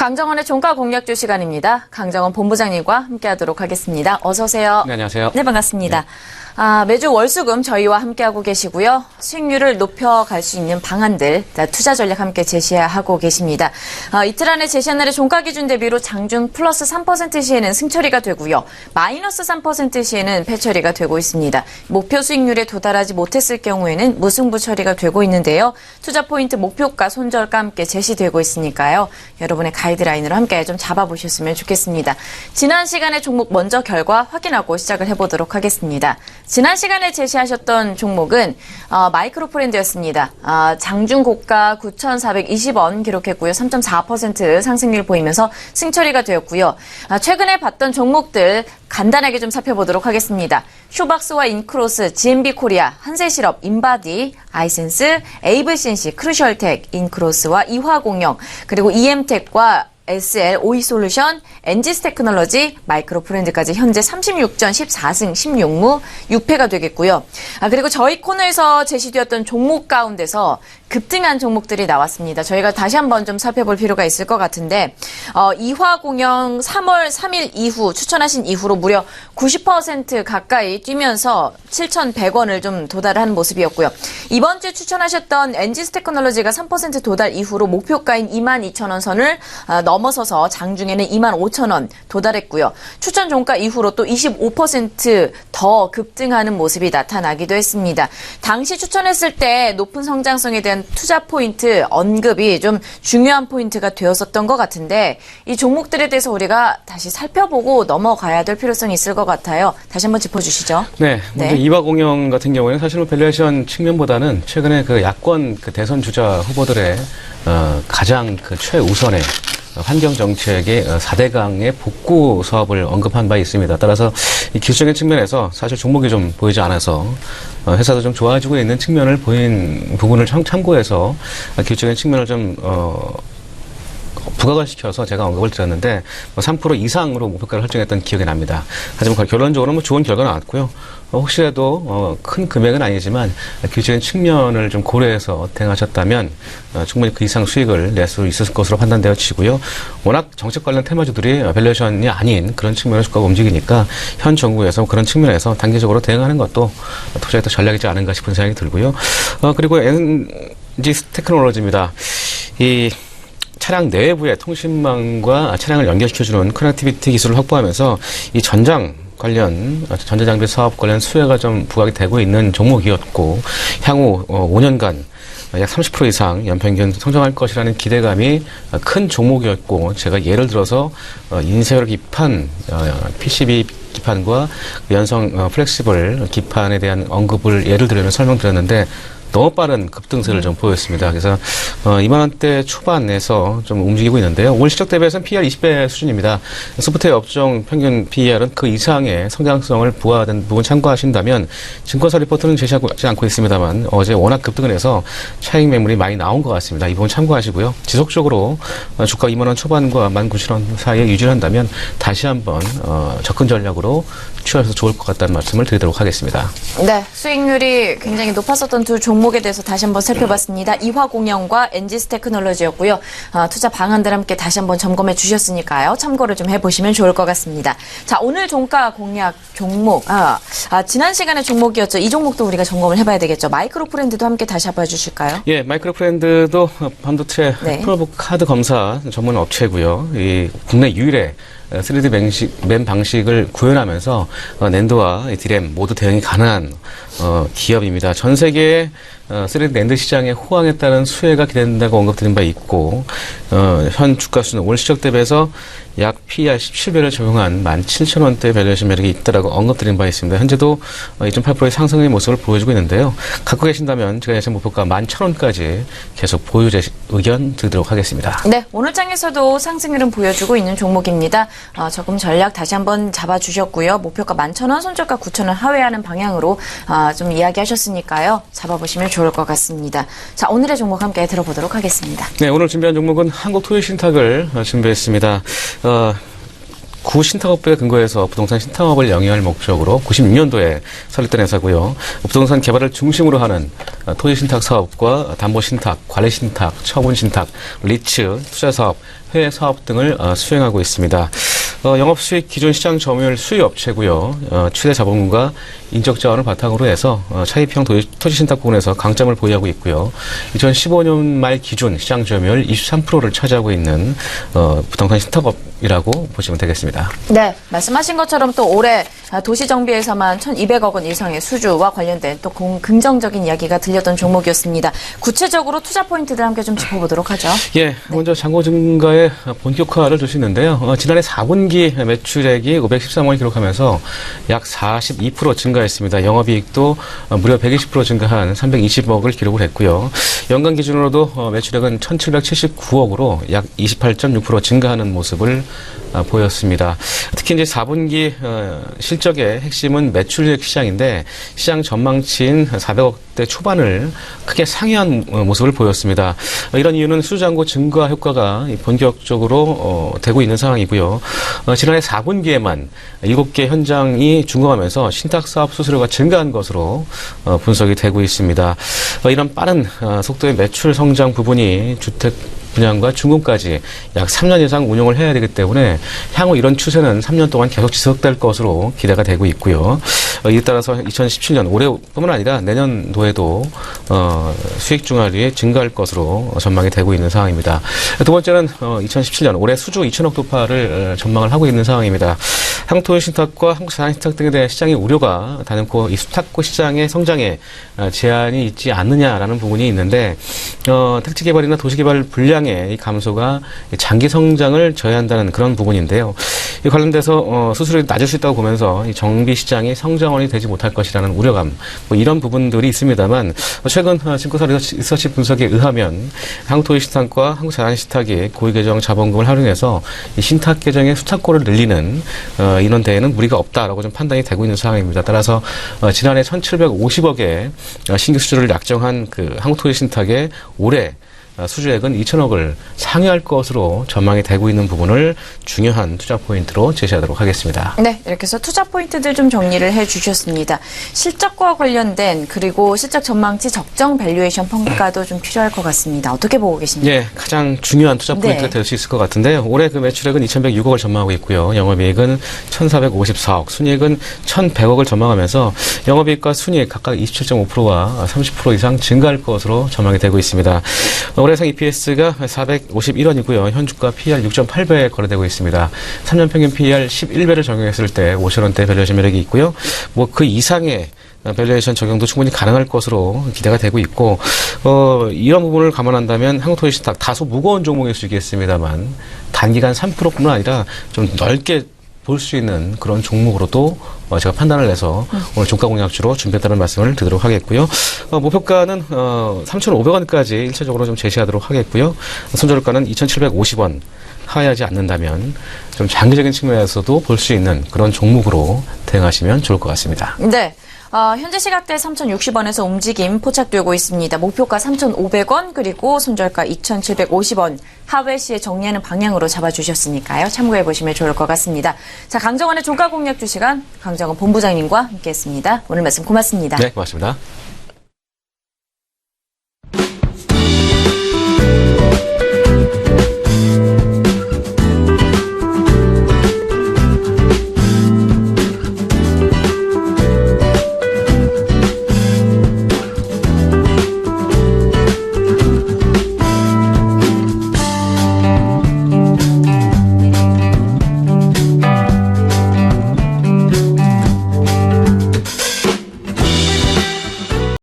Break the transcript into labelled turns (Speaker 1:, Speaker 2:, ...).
Speaker 1: 강정원의 종가 공략주 시간입니다. 강정원 본부장님과 함께하도록 하겠습니다. 어서 오세요.
Speaker 2: 네, 안녕하세요.
Speaker 1: 네, 반갑습니다. 매주 월수금 저희와 함께하고 계시고요. 수익률을 높여갈 수 있는 방안들, 투자 전략 함께 제시하고 계십니다. 이틀 안에 제시한 날의 종가 기준 대비로 장중 플러스 3% 시에는 승처리가 되고요. 마이너스 3% 시에는 패처리가 되고 있습니다. 목표 수익률에 도달하지 못했을 경우에는 무승부 처리가 되고 있는데요. 투자 포인트 목표가 손절가 함께 제시되고 있으니까요. 여러분의 가이드라인으로 함께 좀 잡아보셨으면 좋겠습니다. 지난 시간의 종목 먼저 결과 확인하고 시작을 해보도록 하겠습니다. 지난 시간에 제시하셨던 종목은 마이크로 프렌드였습니다. 장중 고가 9,420원 기록했고요. 3.4% 상승률 보이면서 승처리가 되었고요. 최근에 봤던 종목들 간단하게 좀 살펴보도록 하겠습니다. 쇼박스와 인크로스, GMB 코리아, 한세실업, 인바디, 아이센스, 에이블CNC, 크루셜텍, 인크로스와 이화공영, 그리고 EM텍과 SL, 오이솔루션, 엔지스 테크놀로지, 마이크로 프렌드까지 현재 36전 14승 16무 6패가 되겠고요. 그리고 저희 코너에서 제시되었던 종목 가운데서 급등한 종목들이 나왔습니다. 저희가 다시 한번 좀 살펴볼 필요가 있을 것 같은데 이화공영 3월 3일 이후 추천하신 이후로 무려 90% 가까이 뛰면서 7,100원을 좀 도달하는 모습이었고요. 이번 주에 추천하셨던 엔지스 테크놀로지가 3% 도달 이후로 목표가인 22,000원 선을 넘어서서 장중에는 25,000원 도달했고요. 추천 종가 이후로 또 25% 급등하는 모습이 나타나기도 했습니다. 당시 추천했을 때 높은 성장성에 대한 투자 포인트 언급이 좀 중요한 포인트가 되었었던 것 같은데 이 종목들에 대해서 우리가 다시 살펴보고 넘어가야 될 필요성이 있을 것 같아요. 다시 한번 짚어주시죠.
Speaker 2: 네, 먼저 이화공영 같은 경우에는 사실은 밸류에이션 측면보다는 최근에 그 야권 대선 주자 후보들의 가장 최우선의 환경 정책의 4대강의 복구 사업을 언급한 바 있습니다. 따라서 이 기술적인 측면에서 사실 종목이 좀 보이지 않아서 회사도 좀 좋아지고 있는 측면을 보인 부분을 참고해서 기술적인 측면을 좀 부각을 시켜서 제가 언급을 드렸는데 3% 이상으로 목표가를 설정했던 기억이 납니다. 하지만 결론적으로 좋은 결과가 나왔고요. 혹시라도 큰 금액은 아니지만 기술적인 측면을 좀 고려해서 대응하셨다면 충분히 그 이상 수익을 낼 수 있을 것으로 판단되어지고요. 워낙 정책 관련 테마주들이 밸류에이션이 아닌 그런 측면을 주가가 움직이니까 현 정부에서 그런 측면에서 단기적으로 대응하는 것도 투자의 또 전략이지 않은가 싶은 생각이 들고요. 그리고 엔지스 테크놀로지입니다. 이 차량 내부의 통신망과 차량을 연결시켜주는 커넥티비티 기술을 확보하면서 이 전자장비 사업 관련 수혜가 좀 부각이 되고 있는 종목이었고 향후 5년간 약 30% 이상 연평균 성장할 것이라는 기대감이 큰 종목이었고 제가 예를 들어서 인쇄열 기판, PCB 기판과 연성 플렉시블 기판에 대한 언급을 예를 들면 설명드렸는데 너무 빠른 급등세를 좀 보였습니다. 그래서 2만 원대 초반에서 좀 움직이고 있는데요. 올 실적 대비해서는 PER 20배 수준입니다. 소프트웨어 업종 평균 PER은 그 이상의 성장성을 부과된 부분 참고하신다면 증권사 리포트는 제시하지 않고 있습니다만 어제 워낙 급등을 해서 차익 매물이 많이 나온 것 같습니다. 이 부분 참고하시고요. 지속적으로 주가 2만 원 초반과 19,000원 사이에 유지를 한다면 다시 한번 접근 전략으로 취하셔서 좋을 것 같다는 말씀을 드리도록 하겠습니다.
Speaker 1: 네, 수익률이 굉장히 높았었던 두 종목에 대해서 다시 한번 살펴봤습니다. 이화공영과 엔지스 테크놀로지였고요. 투자 방안들 함께 다시 한번 점검해 주셨으니까요. 참고를 좀 해보시면 좋을 것 같습니다. 자, 오늘 종가 공략 종목, 지난 시간에 종목이었죠. 이 종목도 우리가 점검을 해봐야 되겠죠. 마이크로 프렌드도 함께 다시 한번 해주실까요?
Speaker 2: 예, 마이크로 프렌드도 반도체 프로브 카드 검사 전문 업체고요. 이 국내 유일의 3D 램 방식을 구현하면서 낸드와 디램 모두 대응이 가능한 기업입니다. 전 세계의 3D 낸드 시장의 호황에 따른 수혜가 기대된다고 언급드린 바 있고 현 주가 수는 올 실적 대비해서 약 PER 17배를 적용한 17,000원대 밸류에이션 매력이 있다라고 언급드린 바 있습니다. 현재도 2.8%의 상승의 모습을 보여주고 있는데요. 갖고 계신다면 제가 예상 목표가 11,000원까지 계속 보유 의견 드리도록 하겠습니다.
Speaker 1: 네, 오늘 장에서도 상승률은 보여주고 있는 종목입니다. 조금 전략 다시 한번 잡아주셨고요. 목표가 11,000원, 손절가 9,000원 하회하는 방향으로 좀 이야기하셨으니까요. 잡아보시면 좋을 것 같습니다. 자, 오늘의 종목 함께 들어보도록 하겠습니다.
Speaker 2: 네, 오늘 준비한 종목은 한국토유신탁을 준비했습니다. 구 신탁업법에 근거해서 부동산 신탁업을 영위할 목적으로 96년도에 설립된 회사고요. 부동산 개발을 중심으로 하는 토지 신탁 사업과 담보 신탁, 관리 신탁, 처분 신탁, 리츠, 투자 사업, 해외 사업 등을 수행하고 있습니다. 영업수익 기존 시장 점유율 수익 업체고요. 최대 자본금과 인적 자원을 바탕으로 해서 차입형 토지 신탁 부분에서 강점을 보유하고 있고요. 2015년 말 기준 시장 점유율 23%를 차지하고 있는 부동산 신탁업이라고 보시면 되겠습니다.
Speaker 1: 네, 말씀하신 것처럼 또 올해 도시정비에서만 1,200억 원 이상의 수주와 관련된 또 긍정적인 이야기가 들렸던 종목이었습니다. 구체적으로 투자 포인트들 함께 좀 짚어보도록 하죠.
Speaker 2: 예, 먼저 잔고 증가의 본격화를 줄 수 있는데요. 지난해 4분기 매출액이 513원을 기록하면서 약 42% 증가했습니다. 영업이익도 무려 120% 증가한 320억을 기록을 했고요. 연간 기준으로도 매출액은 1,779억으로 약 28.6% 증가하는 모습을 보였습니다. 특히 이제 4분기 실적의 핵심은 매출액 시장인데 시장 전망치인 400억대 초반을 크게 상회한 모습을 보였습니다. 이런 이유는 수주잔고 증가 효과가 본격적으로 되고 있는 상황이고요. 지난해 4분기에만 7개 현장이 준공하면서 신탁사업 수수료가 증가한 것으로 분석이 되고 있습니다. 이런 빠른 속도의 매출 성장 부분이 주택 분양과 준공까지 약 3년 이상 운영을 해야 되기 때문에 향후 이런 추세는 3년 동안 계속 지속될 것으로 기대가 되고 있고요. 이에 따라서 2017년 올해뿐만 아니라 내년도에도 수익 증가율이 증가할 것으로 전망이 되고 있는 상황입니다. 두 번째는 2017년 올해 수주 2천억 돌파를 전망을 하고 있는 상황입니다. 한국토지신탁과 한국자산신탁 등에 대한 시장의 우려가 단연코 이 수탁고 시장의 성장에 제한이 있지 않느냐라는 부분이 있는데 택지개발이나 도시개발 분량의 이 감소가 장기 성장을 저해한다는 그런 부분인데요. 이 관련돼서 수수료가 낮을 수 있다고 보면서 이 정비 시장이 성장원이 되지 못할 것이라는 우려감, 뭐 이런 부분들이 있습니다만 최근 증권사 리서치 분석에 의하면 한국토지신탁과 한국자산신탁이 고위계정 자본금을 활용해서 이 신탁 계정의 수탁고를 늘리는 이런 데에는 무리가 없다라고 좀 판단이 되고 있는 상황입니다. 따라서 지난해 1,750억의 신규 수주를 약정한 그 한국토지신탁의 올해 수주액은 2천억을 상회할 것으로 전망이 되고 있는 부분을 중요한 투자 포인트로 제시하도록 하겠습니다.
Speaker 1: 네, 이렇게 해서 투자 포인트들 좀 정리를 해주셨습니다. 실적과 관련된 그리고 실적 전망치 적정 밸류에이션 평가도 좀 필요할 것 같습니다. 어떻게 보고 계십니까?
Speaker 2: 예, 가장 중요한 투자 포인트가 될 수 있을 것 같은데요. 올해 그 매출액은 2,106억을 전망하고 있고요. 영업이익은 1,454억, 순이익은 1,100억을 전망하면서 영업이익과 순이익 각각 27.5%와 30% 이상 증가할 것으로 전망이 되고 있습니다. 올해상 EPS가 451원이고요. 현주가 PER 6.8배에 거래되고 있습니다. 3년 평균 PER 11배를 적용했을 때 5천원대 밸류에이션 매력이 있고요. 뭐 그 이상의 밸류에이션 적용도 충분히 가능할 것으로 기대가 되고 있고 이런 부분을 감안한다면 한국토지신탁 다소 무거운 종목일 수 있겠습니다만 단기간 3%뿐만 아니라 좀 넓게 볼 수 있는 그런 종목으로도 제가 판단을 해서 오늘 종가 공략주로 준비했다는 말씀을 드리도록 하겠고요. 목표가는 3,500원까지 일차적으로 좀 제시하도록 하겠고요. 손절가는 2,750원 하회하지 않는다면 좀 장기적인 측면에서도 볼 수 있는 그런 종목으로 대응하시면 좋을 것 같습니다.
Speaker 1: 네. 현재 시각대 3,060원에서 움직임 포착되고 있습니다. 목표가 3,500원 그리고 손절가 2,750원 하회 시에 정리하는 방향으로 잡아주셨으니까요. 참고해 보시면 좋을 것 같습니다. 자, 강정원의 종가 공략주 시간 강정원 본부장님과 함께했습니다. 오늘 말씀 고맙습니다.
Speaker 2: 네, 고맙습니다.